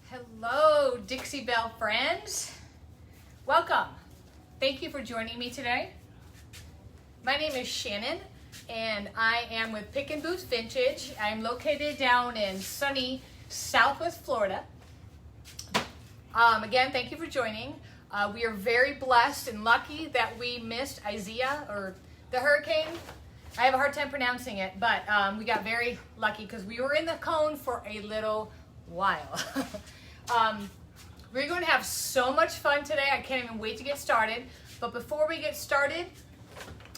Hello, Dixie Belle friends. Welcome. Thank you for joining me today. My name is Shannon, and I am with Pick and Boots Vintage. I'm located down in sunny Southwest Florida. Again, thank you for joining. We are very blessed and lucky that we missed Isaiah, or the hurricane. I have a hard time pronouncing it, but we got very lucky because we were in the cone for a little while. We're going to have so much fun today. I can't even wait to get started. But before we get started,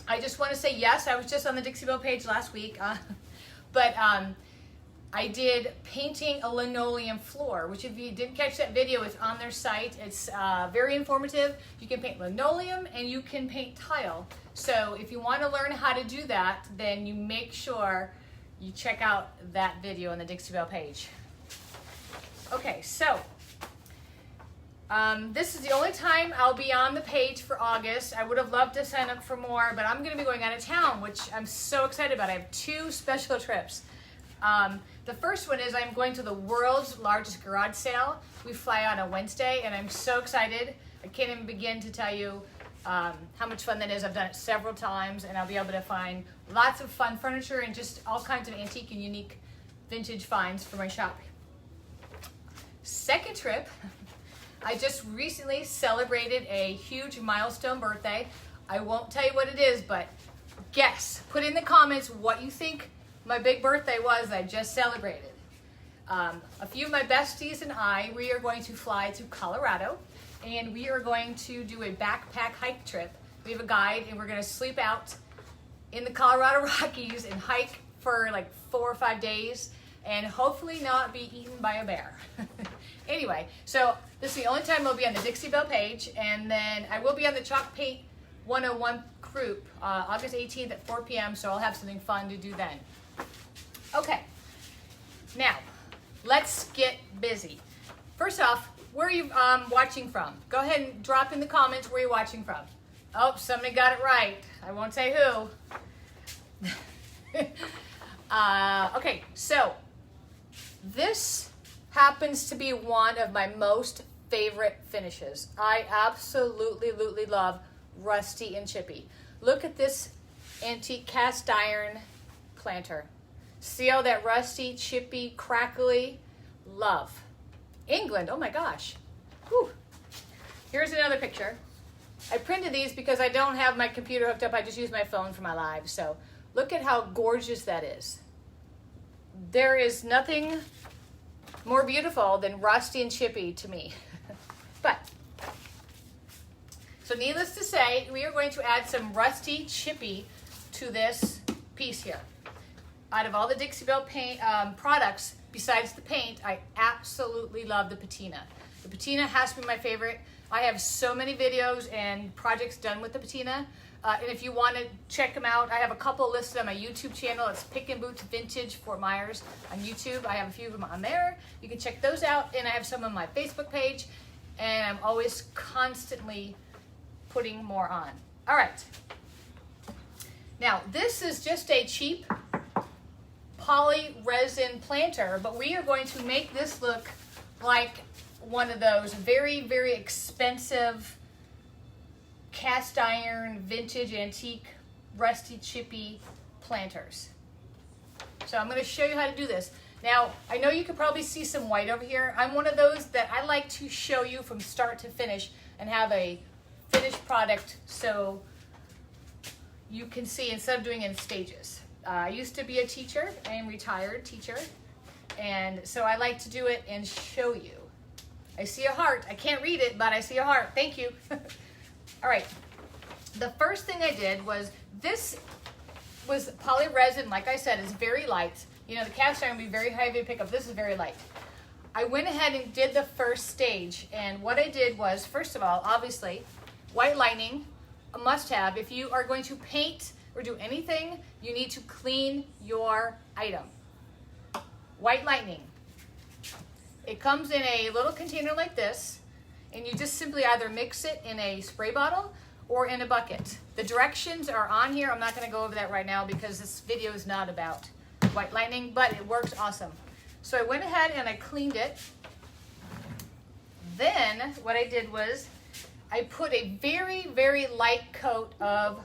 I just want to say yes, I was just on the Dixie Belle page last week, but I did painting a linoleum floor, which if you didn't catch that video, it's on their site. It's very informative. You can paint linoleum and you can paint tile. So if you want to learn how to do that, then you make sure you check out that video on the Dixie Belle page. Okay, so this is the only time I'll be on the page for August. I would have loved to sign up for more, but I'm going to be going out of town, which I'm so excited about. I have two special trips. The first one is I'm going to the world's largest garage sale. We fly on a Wednesday, and I'm so excited. I can't even begin to tell you how much fun that is. I've done it several times, and I'll be able to find lots of fun furniture and just all kinds of antique and unique vintage finds for my shop. Second trip, I just recently celebrated a huge milestone birthday. I won't tell you what it is, but guess. Put in the comments what you think my big birthday was that I just celebrated. A few of my besties and I, we are going to fly to Colorado, and we are going to do a backpack hike trip. We have a guide, and we're going to sleep out in the Colorado Rockies and hike for like 4 or 5 days, and hopefully not be eaten by a bear. Anyway, so this is the only time I'll be on the Dixie Belle page, and then I will be on the Chalk Paint 101 group August 18th at 4 p.m., so I'll have something fun to do then. Okay, now let's get busy. First off, where are you watching from? Go ahead and drop in the comments where you're watching from. Oh, somebody got it right. I won't say who. Okay, so this happens to be one of my most favorite finishes. I absolutely love rusty and chippy. Look at this antique cast iron planter. See how that rusty, chippy, crackly? Love. England, oh my gosh. Whew. Here's another picture. I printed these because I don't have my computer hooked up. I just use my phone for my live. So look at how gorgeous that is. There is nothing more beautiful than rusty and chippy to me. So needless to say, we are going to add some rusty chippy to this piece here. Out of all the Dixie Belle paint products, besides the paint, I absolutely love the patina. The patina has to be my favorite. I have so many videos and projects done with the patina. And if you want to check them out, I have a couple listed on my YouTube channel. It's Pick and Boots Vintage Fort Myers on YouTube. I have a few of them on there. You can check those out. And I have some on my Facebook page. And I'm always constantly putting more on. All right. Now, this is just a cheap poly-resin planter, but we are going to make this look like one of those very expensive cast iron, vintage, antique, rusty, chippy planters. So I'm going to show you how to do this. Now, I know you can probably see some white over here. I'm one of those that I like to show you from start to finish and have a finished product so you can see instead of doing it in stages. I used to be a teacher. I am a retired teacher. And so I like to do it and show you. I see a heart. I can't read it, but I see a heart. Thank you. All right. The first thing I did was, this was poly-resin. Like I said, it's very light. You know, the cast iron would be very heavy to pick up. This is very light. I went ahead and did the first stage. And what I did was, first of all, obviously, white lining, a must-have. If you are going to paint or do anything, you need to clean your item. White lightning. It comes in a little container like this, and you just simply either mix it in a spray bottle or in a bucket. The directions are on here. I'm not going to go over that right now because this video is not about white lightning, but it works awesome. So I went ahead and I cleaned it. Then what I did was I put a very, very light coat of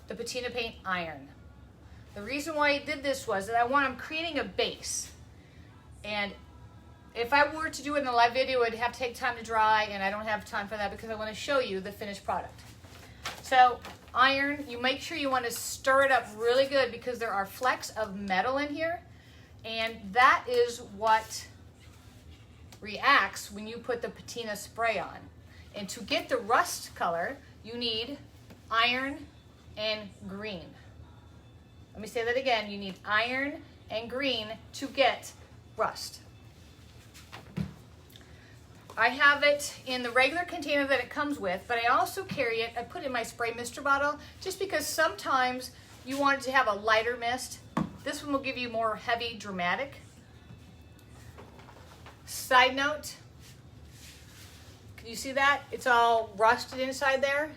the patina paint iron. The reason why I did this was that I'm creating a base. And if I were to do it in a live video, it'd have to take time to dry, and I don't have time for that because I want to show you the finished product. So iron, you make sure you want to stir it up really good because there are flecks of metal in here, and that is what reacts when you put the patina spray on. And to get the rust color, you need iron and green. Let me say that again. You need iron and green to get rust. I have it in the regular container that it comes with, but I also carry it, I put it in my spray mister bottle, just because sometimes you want it to have a lighter mist. This one will give you more heavy, dramatic. Side note, can you see that? It's all rusted inside there.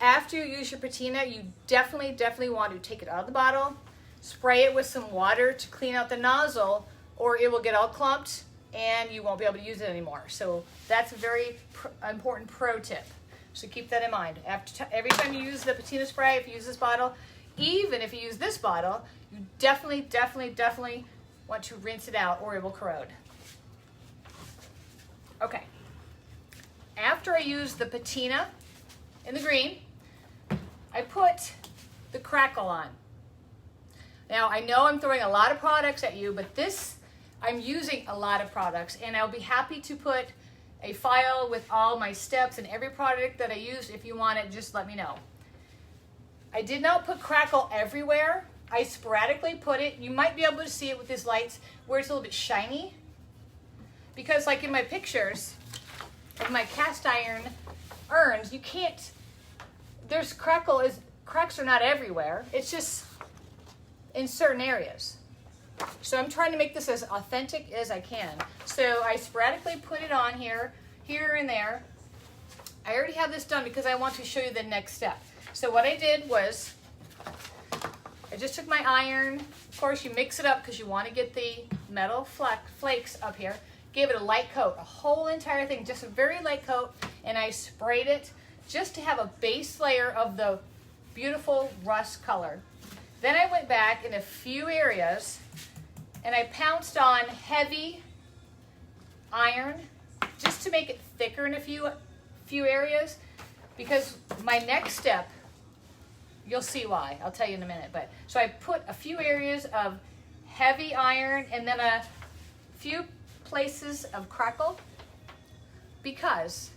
After you use your patina, you definitely want to take it out of the bottle, spray it with some water to clean out the nozzle, or it will get all clumped and you won't be able to use it anymore. So that's a very important pro tip. So keep that in mind. Every time you use the patina spray, if you use this bottle, even if you use this bottle, you definitely want to rinse it out or it will corrode. Okay. After I use the patina in the green, I put the crackle on. Now, I know I'm throwing a lot of products at you, but this, I'm using a lot of products, and I'll be happy to put a file with all my steps and every product that I use. If you want it, just let me know. I did not put crackle everywhere. I sporadically put it. You might be able to see it with these lights where it's a little bit shiny, because like in my pictures of my cast iron urns, you can't, there's cracks are not everywhere. It's just in certain areas. So I'm trying to make this as authentic as I can. So I sporadically put it on here and there. I already have this done because I want to show you the next step. So what I did was, I just took my iron. Of course, you mix it up because you want to get the metal flakes up here. Gave it a light coat, a whole entire thing, just a very light coat, and I sprayed it just to have a base layer of the beautiful rust color. Then I went back in a few areas and I pounced on heavy iron just to make it thicker in a few areas, because my next step, you'll see why, I'll tell you in a minute. But so I put a few areas of heavy iron and then a few places of crackle, because,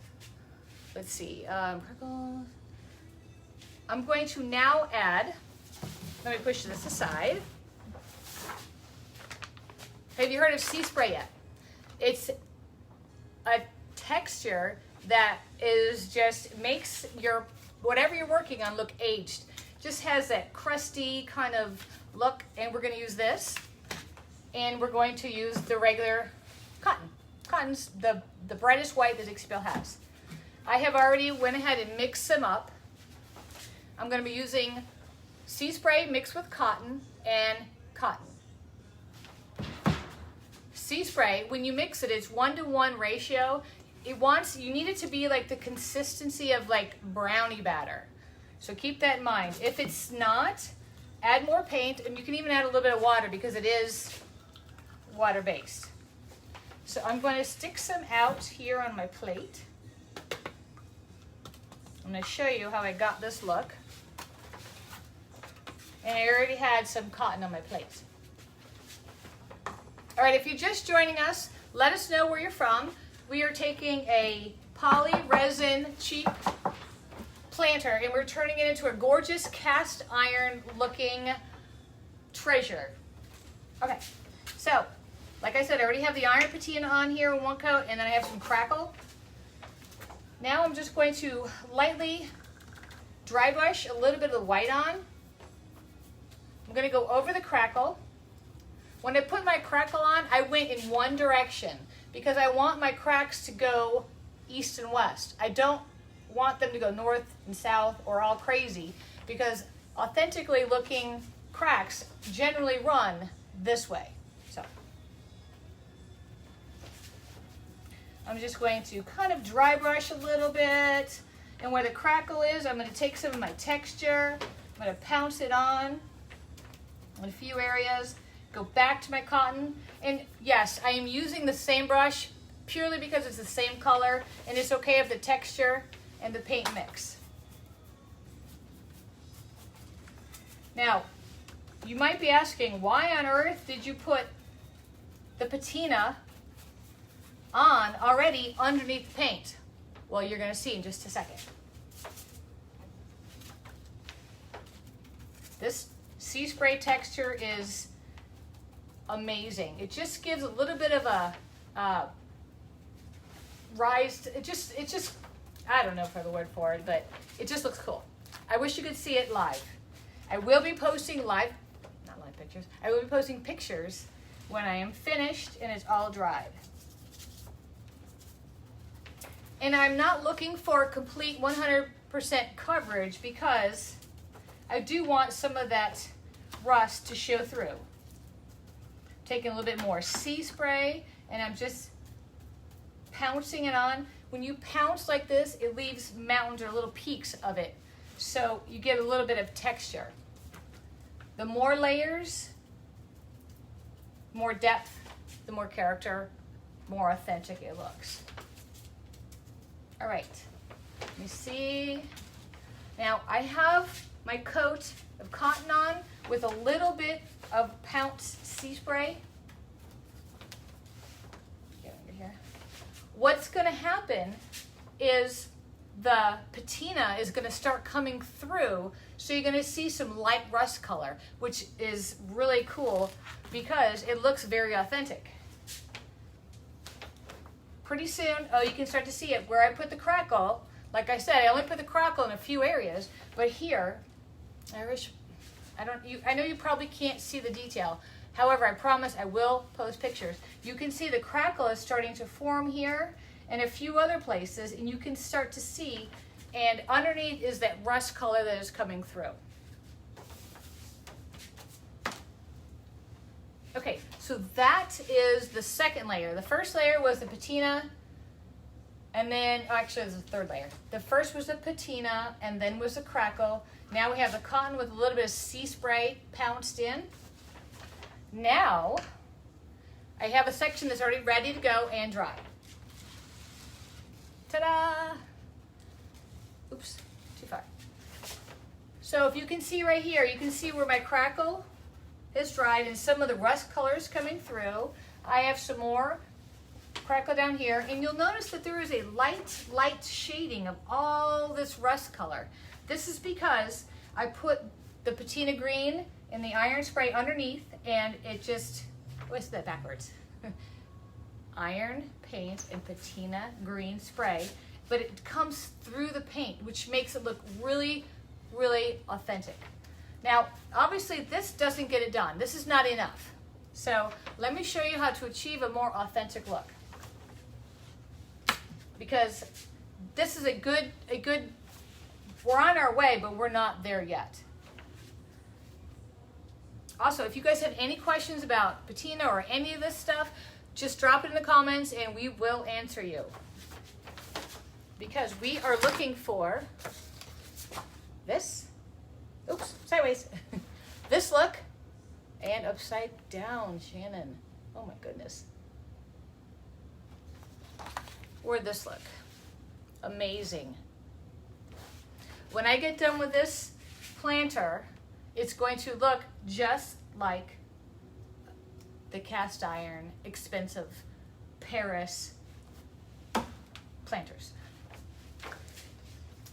let's see, crackle. I'm going to now add, let me push this aside. Have you heard of sea spray yet? It's a texture that is just makes your, whatever you're working on, look aged. Just has that crusty kind of look, and we're going to use this, and we're going to use the regular cotton. Cotton's the brightest white that Dixie Belle has. I have already went ahead and mixed them up. I'm going to be using sea spray mixed with cotton and cotton. Sea spray, when you mix it, it's 1-to-1 ratio. You need it to be like the consistency of like brownie batter. So keep that in mind. If it's not, add more paint, and you can even add a little bit of water because it is water-based. So I'm going to stick some out here on my plate. I'm going to show you how I got this look. And I already had some cotton on my plate. All right, if you're just joining us, let us know where you're from. We are taking a poly-resin cheap planter and we're turning it into a gorgeous cast iron looking treasure. Okay, so like I said, I already have the iron patina on here in one coat, and then I have some crackle. Now I'm just going to lightly dry brush a little bit of the white on. I'm going to go over the crackle. When I put my crackle on, I went in one direction because I want my cracks to go east and west. I don't want them to go north and south or all crazy, because authentically looking cracks generally run this way. So I'm just going to kind of dry brush a little bit. And where the crackle is, I'm going to take some of my texture. I'm going to pounce it on in a few areas. Go back to my cotton. And yes, I am using the same brush purely because it's the same color. And it's okay if the texture and the paint mix. Now, you might be asking, why on earth did you put the patina on already underneath the paint? Well, you're going to see in just a second. This sea spray texture is amazing. It just gives a little bit of a rise. It just, I don't know if I have a word for it, but it just looks cool. I wish you could see it live. I will be posting not live pictures. I will be posting pictures when I am finished and it's all dried. And I'm not looking for complete 100% coverage because I do want some of that rust to show through. Taking a little bit more sea spray and I'm just pouncing it on. When you pounce like this, it leaves mountains or little peaks of it. So you get a little bit of texture. The more layers, more depth, the more character, more authentic it looks. All right, let me see. Now I have my coat of cotton on with a little bit of pounced sea spray. Get under here. What's gonna happen is the patina is gonna start coming through, so you're gonna see some light rust color, which is really cool because it looks very authentic. Pretty soon, oh, you can start to see it where I put the crackle. Like I said, I only put the crackle in a few areas, but here, I know you probably can't see the detail. However, I promise I will post pictures. You can see the crackle is starting to form here and a few other places, and you can start to see, and underneath is that rust color that is coming through. Okay, so that is the second layer. The first layer was the patina, and then, actually there's a third layer. The first was the patina, and then was the crackle. Now we have the cotton with a little bit of sea spray pounced in. Now, I have a section that's already ready to go and dry. Ta-da! Oops, too far. So if you can see right here, you can see where my crackle is dried and some of the rust colors coming through. I have some more crackle down here, and you'll notice that there is a light shading of all this rust color. This is because I put the patina green and the iron spray underneath, and it just, what's that backwards? Iron paint and patina green spray, but it comes through the paint, which makes it look really, really authentic. Now, obviously this doesn't get it done. This is not enough. So let me show you how to achieve a more authentic look. Because this is a good, we're on our way, but we're not there yet. Also, if you guys have any questions about patina or any of this stuff, just drop it in the comments and we will answer you. Because we are looking for this, oops, sideways, this look, and upside down, Shannon. Oh my goodness. Or this look. Amazing. When I get done with this planter, it's going to look just like the cast iron, expensive Paris planters.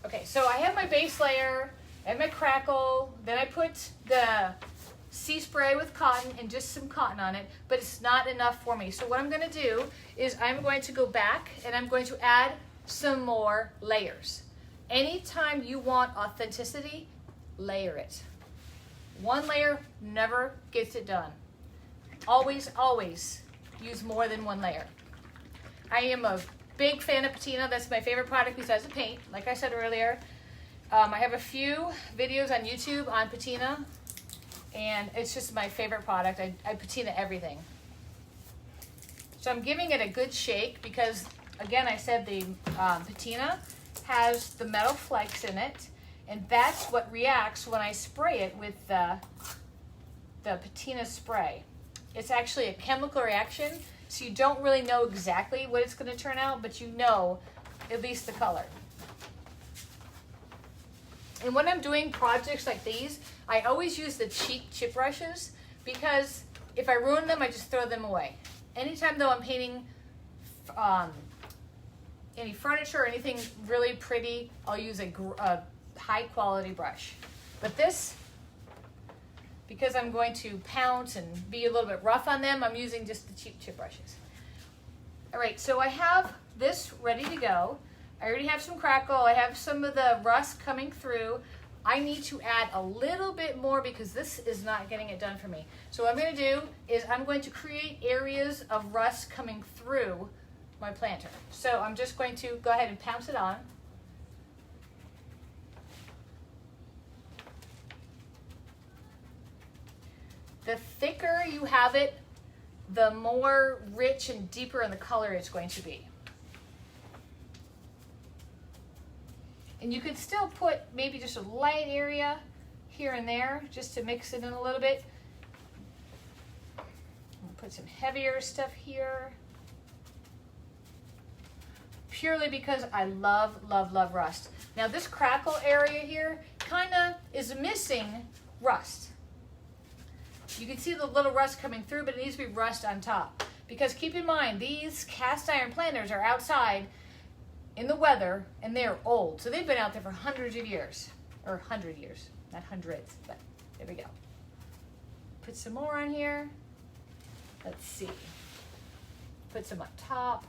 Okay, so I have my base layer, I have my crackle, then I put the sea spray with cotton and just some cotton on it, but it's not enough for me. So what I'm gonna do is I'm going to go back and I'm going to add some more layers. Anytime you want authenticity, layer it. One layer never gets it done. Always, always use more than one layer. I am a big fan of patina. That's my favorite product besides the paint. Like I said earlier, I have a few videos on YouTube on patina, and it's just my favorite product. I patina everything. So I'm giving it a good shake because again, I said the patina has the metal flakes in it, and that's what reacts when I spray it with the patina spray. It's actually a chemical reaction, so you don't really know exactly what it's going to turn out, but you know at least the color. And when I'm doing projects like these, I always use the cheap chip brushes, because if I ruin them, I just throw them away. Anytime though I'm painting any furniture or anything really pretty, I'll use a high quality brush. But this, because I'm going to pounce and be a little bit rough on them, I'm using just the cheap chip brushes. All right, so I have this ready to go. I already have some crackle. I have some of the rust coming through. I need to add a little bit more because this is not getting it done for me. So what I'm going to do is I'm going to create areas of rust coming through my planter. So I'm just going to go ahead and pounce it on. The thicker you have it, the more rich and deeper in the color it's going to be. And you could still put maybe just a light area here and there just to mix it in a little bit. I'll put some heavier stuff here. Purely because I love, love, love rust. Now this crackle area here kind of is missing rust. You can see the little rust coming through, but it needs to be rust on top. Because keep in mind, these cast iron planters are outside in the weather, and they're old. So they've been out there for hundreds of years. Or 100 years. Not hundreds, but there we go. Put some more on here. Let's see. Put some on top.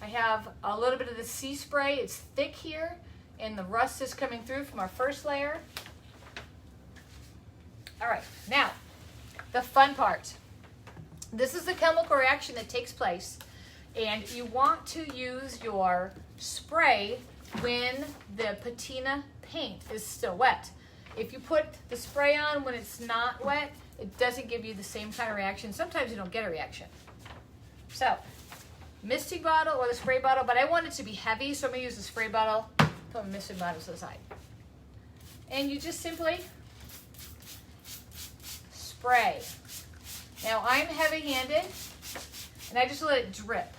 I have a little bit of the sea spray. It's thick here, and the rust is coming through from our first layer. All right, now, the fun part. This is the chemical reaction that takes place, and you want to use your spray when the patina paint is still wet. If you put the spray on when it's not wet, it doesn't give you the same kind of reaction. Sometimes you don't get a reaction. So, misting bottle or the spray bottle, but I want it to be heavy, so I'm gonna use the spray bottle, put my misting bottle to the side. And you just simply spray. Now I'm heavy-handed, and I just let it drip.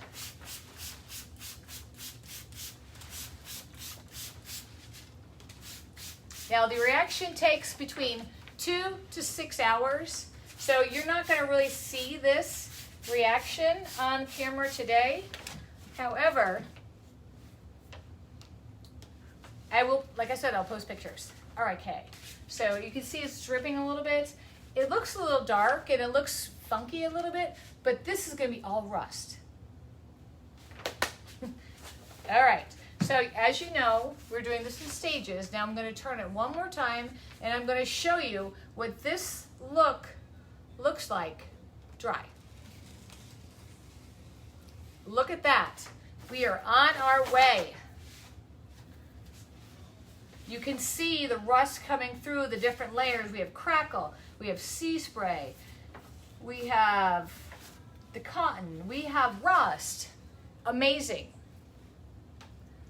Now the reaction takes between 2 to 6 hours, so you're not going to really see this reaction on camera today. However, I will, like I said, I'll post pictures. All right, okay. So you can see it's dripping a little bit. It looks a little dark and it looks funky a little bit, but this is going to be all rust. All right. So as you know, we're doing this in stages. Now I'm going to turn it one more time, and I'm going to show you what this looks like dry. Look at that. We are on our way. You can see the rust coming through the different layers. We have crackle, we have sea spray, we have the cotton, we have rust. Amazing.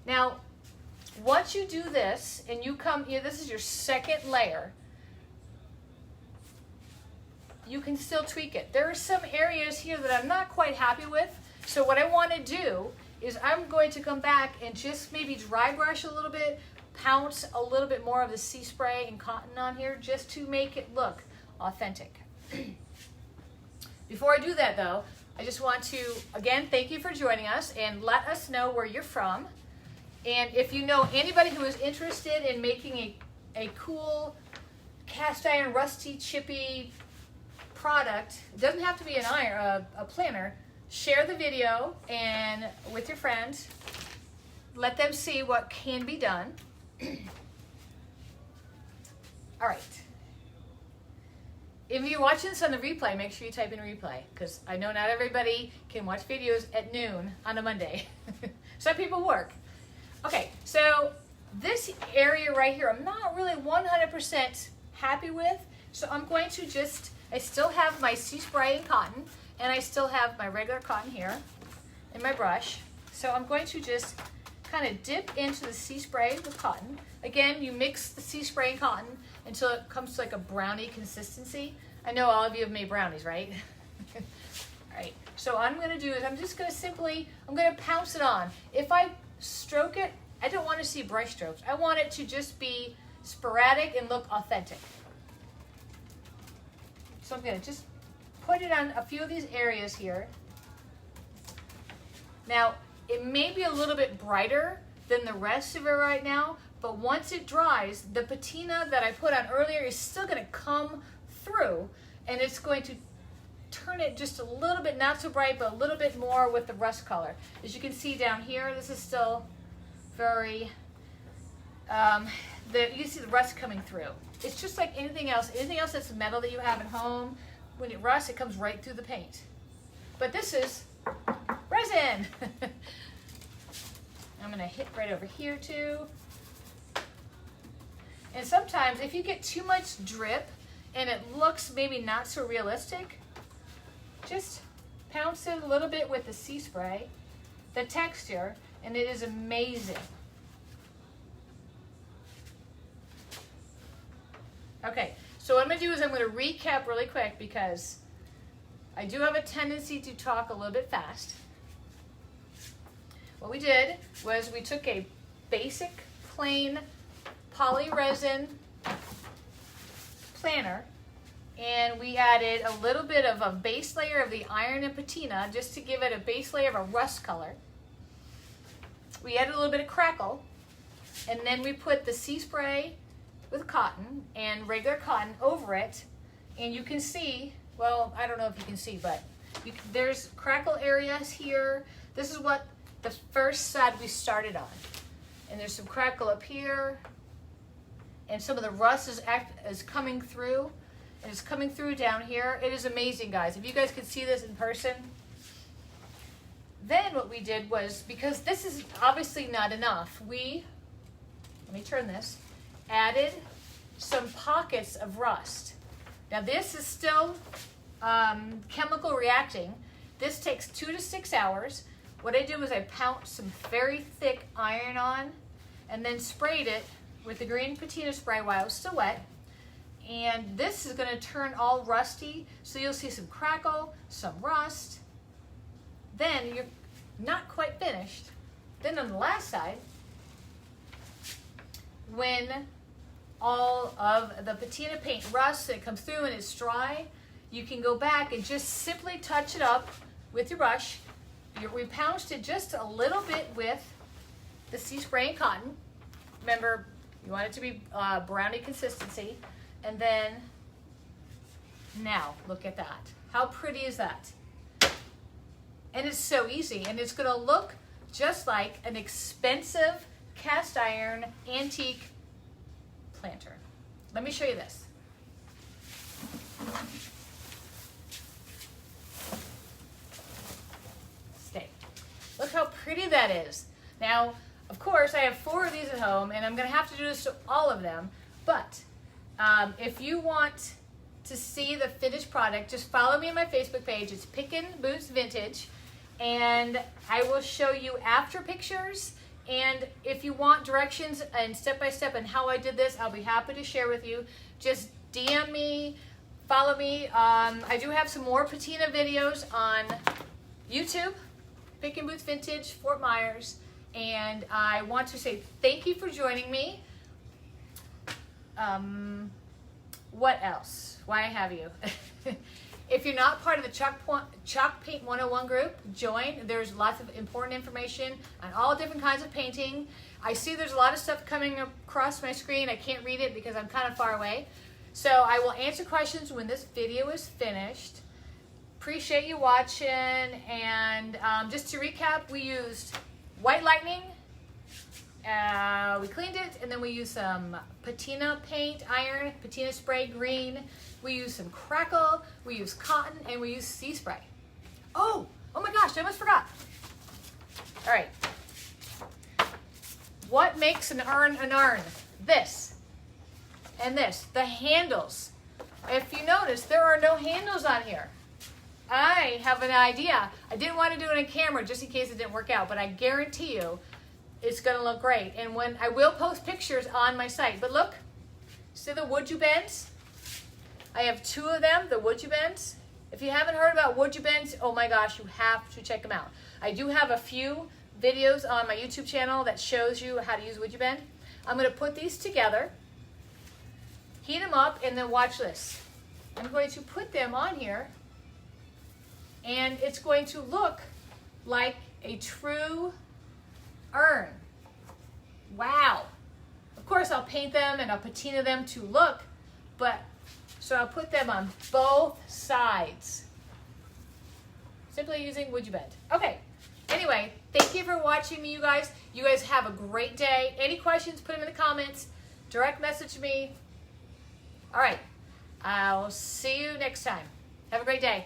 Now, once you do this and you come, this is your second layer, you can still tweak it. There are some areas here that I'm not quite happy with. So what I want to do is I'm going to come back and just maybe dry brush a little bit, pounce a little bit more of the sea spray and cotton on here just to make it look authentic. Before I do that though, I just want to, again, thank you for joining us and let us know where you're from. And if you know anybody who is interested in making a cool cast iron, rusty, chippy product, it doesn't have to be a planter, share the video and with your friends. Let them see what can be done. All right. If you're watching this on the replay, make sure you type in replay, because I know not everybody can watch videos at noon on a Monday. Some people work. Okay, so this area right here, I'm not really 100% happy with, so I'm going to just, I still have my sea spray and cotton, and I still have my regular cotton here, and my brush. So I'm going to just kind of dip into the sea spray with cotton. Again, you mix the sea spray and cotton until it comes to like a brownie consistency. I know all of you have made brownies, right? All right, so what I'm gonna do is I'm just gonna I'm gonna pounce it on. If I stroke it, I don't want to see brush strokes. I want it to just be sporadic and look authentic. So I'm gonna just put it on a few of these areas here. Now, it may be a little bit brighter than the rest of it right now, but once it dries, the patina that I put on earlier is still gonna come through, and it's going to turn it just a little bit, not so bright, but a little bit more with the rust color. As you can see down here, this is still very, you can see the rust coming through. It's just like anything else that's metal that you have at home. When it rusts, it comes right through the paint. But this is resin. I'm gonna hit right over here too. And sometimes if you get too much drip and it looks maybe not so realistic, just pounce it a little bit with the sea spray, the texture, and it is amazing. Okay, so what I'm gonna do is I'm gonna recap really quick because I do have a tendency to talk a little bit fast. What we did was we took a basic plain poly-resin planner and we added a little bit of a base layer of the iron and patina just to give it a base layer of a rust color. We added a little bit of crackle, and then we put the sea spray with cotton and regular cotton over it, and you can see, well, I don't know if you can see, but there's crackle areas here. This is what the first side we started on, and there's some crackle up here, and some of the rust is coming through, and it's coming through down here. It is amazing, guys. If you guys could see this in person. Then what we did was, because this is obviously not enough, let me turn this, added some pockets of rust. Now this is still chemical reacting. This takes 2 to 6 hours. What I did was I pounced some very thick iron on and then sprayed it with the green patina spray while it was still wet. And this is gonna turn all rusty, so you'll see some crackle, some rust. Then you're not quite finished. Then on the last side, when all of the patina paint rusts and it comes through and it's dry, you can go back and just simply touch it up with your brush. We pounced it just a little bit with the sea spray and cotton. Remember, you want it to be brownie consistency. And then, now, look at that. How pretty is that? And it's so easy, and it's gonna look just like an expensive cast iron antique planter. Let me show you this. Stay. Look how pretty that is. Now, of course, I have 4 of these at home, and I'm gonna have to do this to all of them, but if you want to see the finished product, just follow me on my Facebook page. It's Pickin' Boots Vintage, and I will show you after pictures. And if you want directions and step-by-step on how I did this, I'll be happy to share with you. Just DM me, follow me. I do have some more patina videos on YouTube, Pickin' Boots Vintage, Fort Myers. And I want to say thank you for joining me. What else? Why have you? If you're not part of the Chalk Paint 101 group, join. There's lots of important information on all different kinds of painting. I see there's a lot of stuff coming across my screen. I can't read it because I'm kind of far away. So I will answer questions when this video is finished. Appreciate you watching. And just to recap, we used White Lightning. We cleaned it, and then we used some patina paint, iron, patina spray, green. We used some crackle, we used cotton, and we used sea spray. Oh my gosh, I almost forgot. All right. What makes an urn an urn? This and this, the handles. If you notice, there are no handles on here. I have an idea. I didn't want to do it on camera just in case it didn't work out, but I guarantee you it's going to look great. And when I will post pictures on my site. But look, see the wood you bends? I have 2 of them, the wood you bends. If you haven't heard about wood you bends, oh my gosh, you have to check them out. I do have a few videos on my YouTube channel that shows you how to use wood you bend. I'm going to put these together, heat them up, and then watch this. I'm going to put them on here, and it's going to look like a true urn. Wow. Of course, I'll paint them and I'll patina them to look, but so I'll put them on both sides. Simply using wood you bend. Okay. Anyway, thank you for watching me, you guys. You guys have a great day. Any questions, put them in the comments. Direct message me. All right. I'll see you next time. Have a great day.